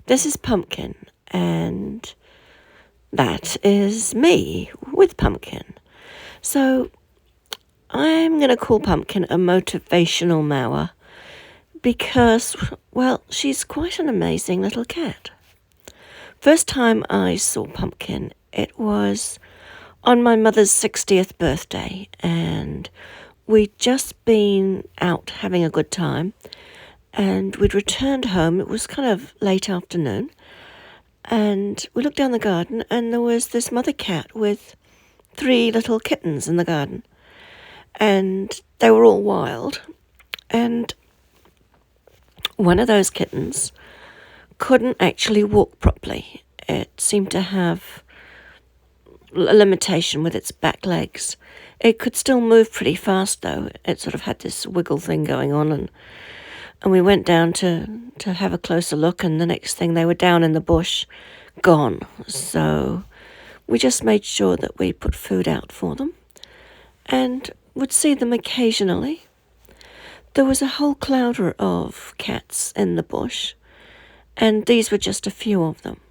This is Pumpkin, and that is me with Pumpkin. So I'm going to call Pumpkin a motivational mower because, well, she's quite an amazing little cat. First time I saw Pumpkin, it was on my mother's 60th birthday, and we'd just been out having a good time, and we'd returned home. It was kind of late afternoon, and we looked down the garden, and there was this mother cat with 3 little kittens in the garden, and they were all wild, and one of those kittens couldn't actually walk properly. It seemed to have a limitation with its back legs. It could still move pretty fast, though. It sort of had this wiggle thing going on, and we went down to have a closer look, and the next thing they were down in the bush, gone. So we just made sure that we put food out for them and would see them occasionally. There was a whole clouder of cats in the bush, and these were just a few of them.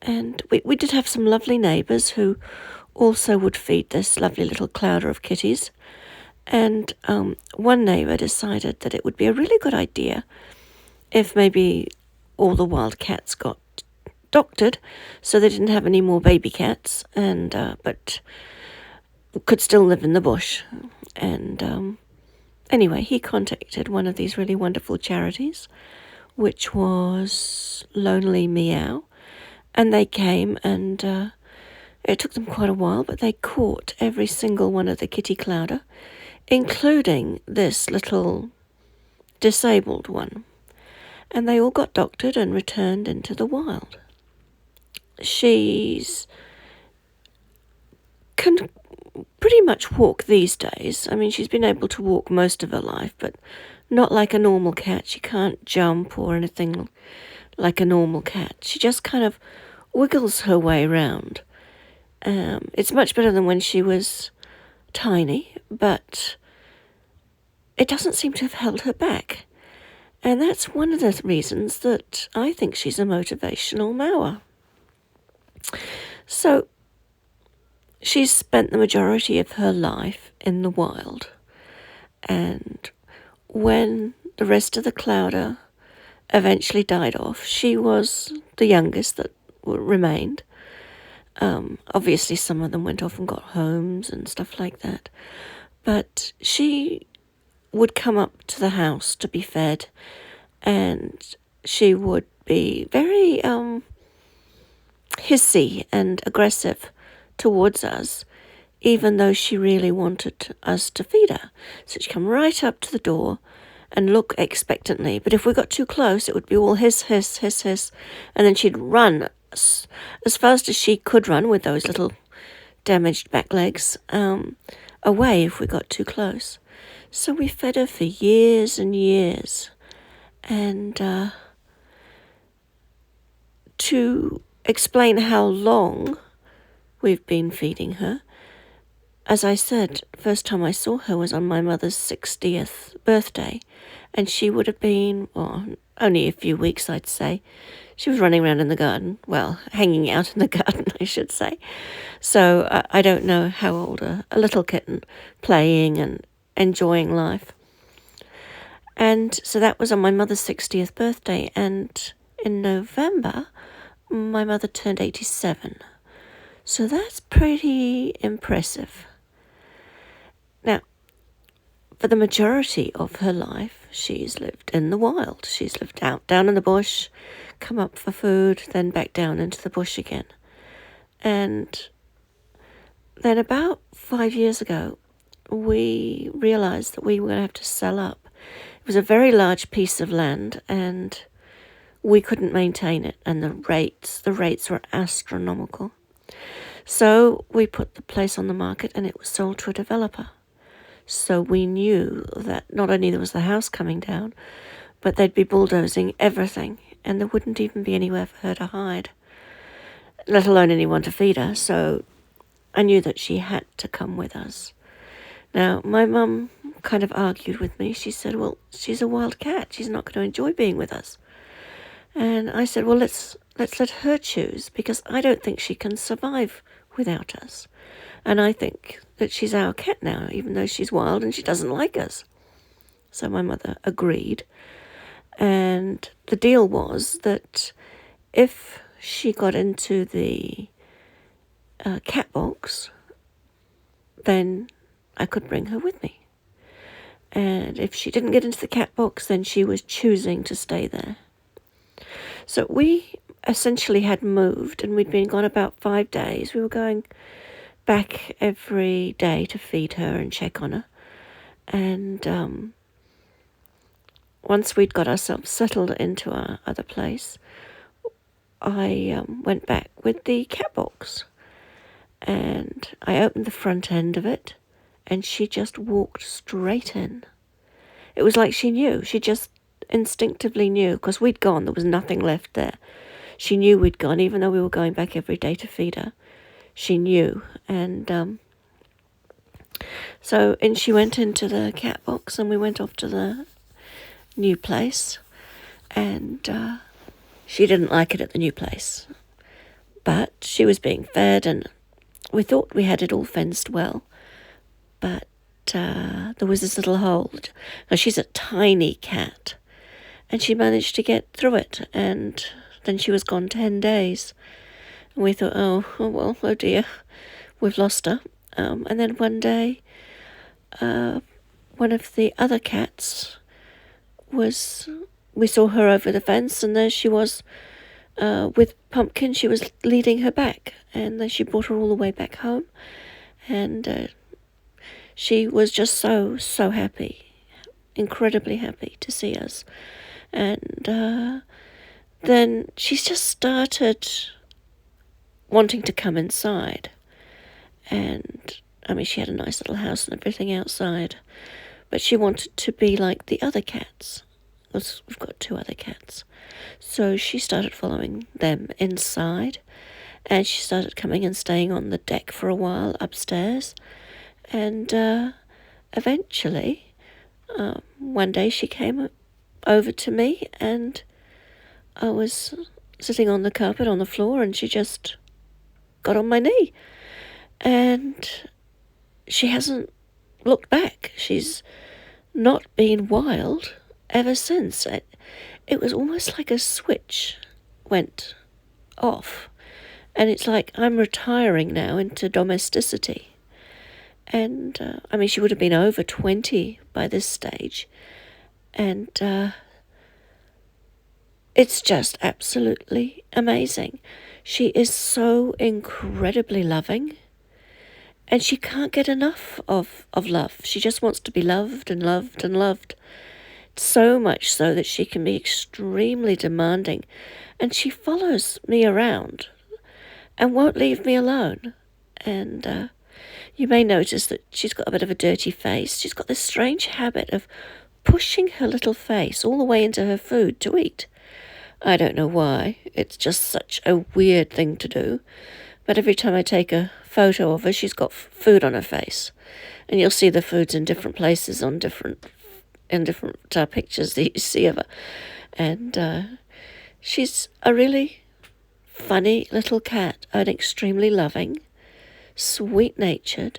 And we did have some lovely neighbours who also would feed this lovely little clouder of kitties. And one neighbour decided that it would be a really good idea if maybe all the wild cats got doctored so they didn't have any more baby cats, and but could still live in the bush. And anyway, he contacted one of these really wonderful charities, which was Lonely Meow, and they came, and it took them quite a while, but they caught every single one of the kitty clouder, including this little disabled one. And they all got doctored and returned into the wild. She's can pretty much walk these days. I mean, she's been able to walk most of her life, but not like a normal cat. She can't jump or anything like a normal cat. She just kind of wiggles her way around. It's much better than when she was tiny, but it doesn't seem to have held her back. And that's one of the reasons that I think she's a motivational mower. So she's spent the majority of her life in the wild. And when the rest of the clouder eventually died off, she was the youngest that remained. Obviously, some of them went off and got homes and stuff like that. But she would come up to the house to be fed, and she would be very hissy and aggressive towards us, even though she really wanted us to feed her. So she'd come right up to the door and look expectantly. But if we got too close, it would be all hiss, hiss, hiss, hiss. And then she'd run as fast as she could run with those little damaged back legs away if we got too close. So we fed her for years and years. And to explain how long we've been feeding her, as I said, first time I saw her was on my mother's 60th birthday, and she would have been, only a few weeks, I'd say. She was running around in the garden, well, hanging out in the garden, I should say. So I don't know how old a little kitten, playing and enjoying life. And so that was on my mother's 60th birthday, and in November, my mother turned 87. So that's pretty impressive. Now, for the majority of her life, she's lived in the wild. She's lived out down in the bush, come up for food, then back down into the bush again. And then about 5 years ago, we realised that we were going to have to sell up. It was a very large piece of land, and we couldn't maintain it, and the rates were astronomical. So we put the place on the market, and it was sold to a developer. So we knew that not only was the house coming down, but they'd be bulldozing everything, and there wouldn't even be anywhere for her to hide, let alone anyone to feed her. So I knew that she had to come with us. Now, my mum kind of argued with me. She said, well, she's a wild cat. She's not going to enjoy being with us. And I said, well, let's let her choose, because I don't think she can survive without us. And I think that she's our cat now, even though she's wild and she doesn't like us. So my mother agreed. And the deal was that if she got into the cat box, then I could bring her with me. And if she didn't get into the cat box, then she was choosing to stay there. So we essentially had moved, and we'd been gone about 5 days. We were going back every day to feed her and check on her. And once we'd got ourselves settled into our other place, I went back with the cat box. And I opened the front end of it, and she just walked straight in. It was like she knew. She just instinctively knew, because we'd gone. There was nothing left there. She knew we'd gone, even though we were going back every day to feed her. She knew. And so she went into the cat box, and we went off to the new place. And she didn't like it at the new place. But she was being fed, and we thought we had it all fenced well. But there was this little hole. Now, she's a tiny cat, and she managed to get through it, and then she was gone 10 days. And we thought, oh dear, we've lost her. And then one day, one of the other cats we saw her over the fence, and there she was with Pumpkin. She was leading her back, and then she brought her all the way back home, and she was just so happy, incredibly happy to see us. And then she's just started wanting to come inside. And, I mean, she had a nice little house and everything outside. But she wanted to be like the other cats. We've got 2 other cats. So she started following them inside. And she started coming and staying on the deck for a while upstairs. And eventually, one day she came over to me, and I was sitting on the carpet on the floor, and she just got on my knee. And she hasn't looked back. She's not been wild ever since. It was almost like a switch went off. And it's like I'm retiring now into domesticity. And, I mean, she would have been over 20 by this stage. And it's just absolutely amazing. She is so incredibly loving. And she can't get enough of love. She just wants to be loved and loved and loved. So much so that she can be extremely demanding. And she follows me around and won't leave me alone. And you may notice that she's got a bit of a dirty face. She's got this strange habit of pushing her little face all the way into her food to eat. I don't know why. It's just such a weird thing to do. But every time I take a photo of her, she's got food on her face. And you'll see the foods in different places in different pictures that you see of her. And she's a really funny little cat, and extremely loving, sweet-natured,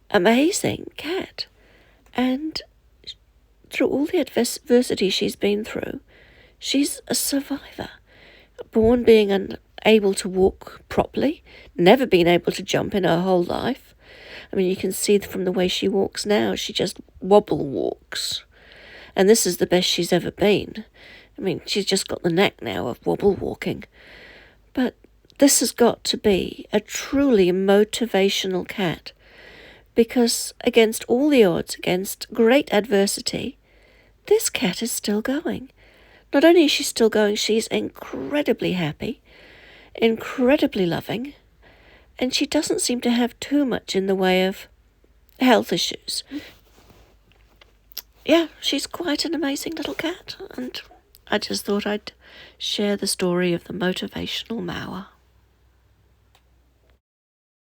amazing cat. And through all the adversity she's been through, she's a survivor. Born being unable to walk properly, never been able to jump in her whole life. I mean, you can see from the way she walks now, she just wobble walks. And this is the best she's ever been. I mean, she's just got the knack now of wobble walking. But this has got to be a truly motivational cat, because against all the odds, against great adversity, this cat is still going. Not only is she still going, she's incredibly happy, incredibly loving, and she doesn't seem to have too much in the way of health issues. Yeah, she's quite an amazing little cat, and I just thought I'd share the story of the Motivational Meower.